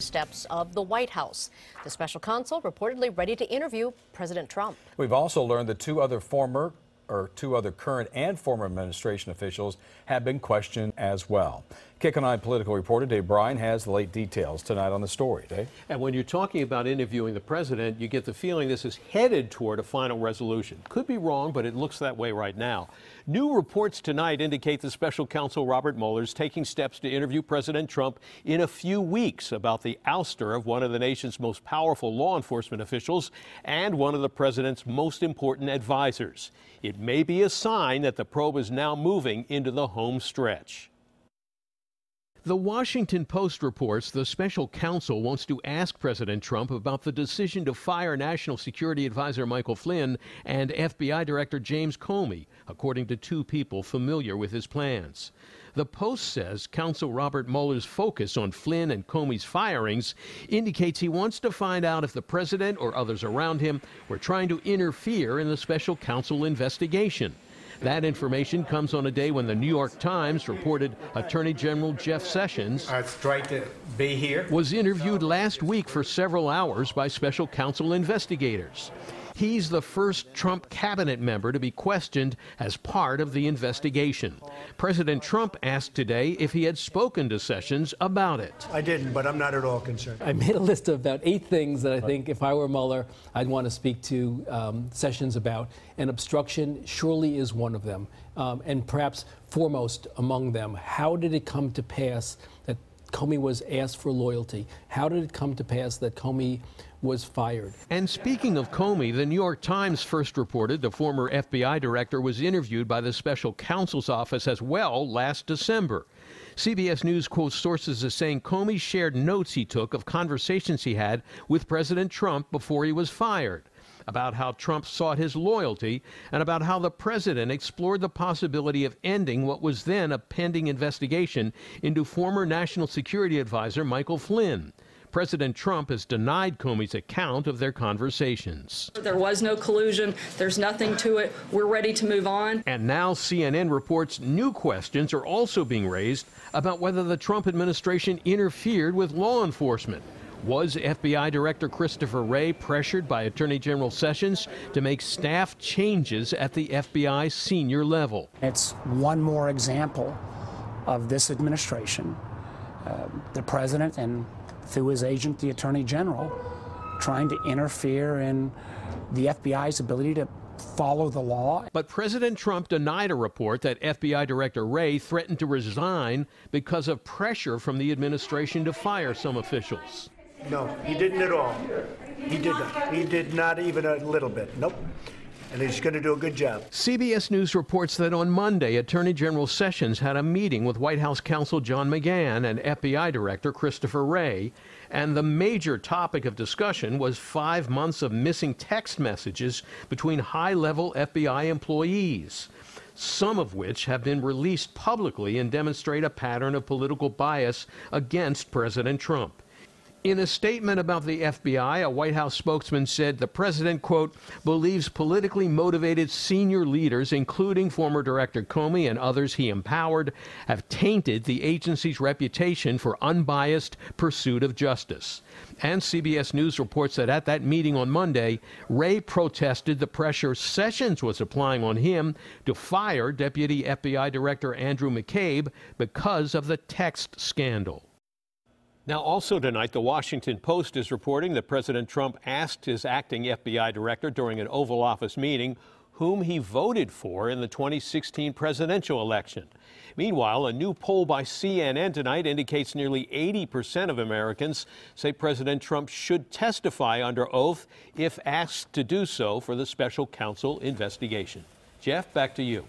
Steps of the White House. The special counsel reportedly ready to interview President Trump. We've also learned that two other current and former administration officials have been questioned as well. KIC 9 political reporter Dave Bryan has the late details tonight on the story. Dave? And when you're talking about interviewing the president, you get the feeling this is headed toward a final resolution. Could be wrong, but it looks that way right now. New reports tonight indicate the special counsel Robert Mueller is taking steps to interview President Trump in a few weeks about the ouster of one of the nation's most powerful law enforcement officials and one of the president's most important advisors. It may be a sign that the probe is now moving into the home stretch. The Washington Post reports the special counsel wants to ask President Trump about the decision to fire National Security Advisor Michael Flynn and FBI Director James Comey, according to two people familiar with his plans. The Post says counsel Robert Mueller's focus on Flynn and Comey's firings indicates he wants to find out if the president or others around him were trying to interfere in the special counsel investigation. That information comes on a day when the New York Times reported Attorney General Jeff Sessions It's great to be here. Was interviewed last week for several hours by special counsel investigators. He's the first Trump cabinet member to be questioned as part of the investigation. President Trump asked today if he had spoken to Sessions about it. I didn't, but I'm not at all concerned. I made a list of about 8 things that I think if I were Mueller, I'd want to speak to Sessions about, and obstruction surely is one of them. And perhaps foremost among them, how did it come to pass that Comey was asked for loyalty? How did it come to pass that Comey was fired? And speaking of Comey, the New York Times first reported the former FBI director was interviewed by the special counsel's office as well last December. CBS News quotes sources as saying Comey shared notes he took of conversations he had with President Trump before he was fired, about how Trump sought his loyalty, and about how the president explored the possibility of ending what was then a pending investigation into former National Security Advisor Michael Flynn. President Trump has denied Comey's account of their conversations. There was no collusion. There's nothing to it. We're ready to move on. And now CNN reports new questions are also being raised about whether the Trump administration interfered with law enforcement. Was FBI Director Christopher Wray pressured by Attorney General Sessions to make staff changes at the FBI senior level? It's one more example of this administration, the president and through his agent, the Attorney General, trying to interfere in the FBI's ability to follow the law. But President Trump denied a report that FBI Director Wray threatened to resign because of pressure from the administration to fire some officials. No, he didn't at all. He did not. He did not even a little bit. Nope. And he's going to do a good job. CBS News reports that on Monday, Attorney General Sessions had a meeting with White House counsel John McGahn and FBI Director Christopher Wray, and the major topic of discussion was 5 months of missing text messages between high-level FBI employees, some of which have been released publicly and demonstrate a pattern of political bias against President Trump. In a statement about the FBI, a White House spokesman said the president, quote, believes politically motivated senior leaders, including former Director Comey and others he empowered, have tainted the agency's reputation for unbiased pursuit of justice. And CBS News reports that at that meeting on Monday, Wray protested the pressure Sessions was applying on him to fire Deputy FBI Director Andrew McCabe because of the text scandal. Now, also tonight, the Washington Post is reporting that President Trump asked his acting FBI director during an Oval Office meeting whom he voted for in the 2016 presidential election. Meanwhile, a new poll by CNN tonight indicates nearly 80% of Americans say President Trump should testify under oath if asked to do so for the special counsel investigation. Jeff, back to you.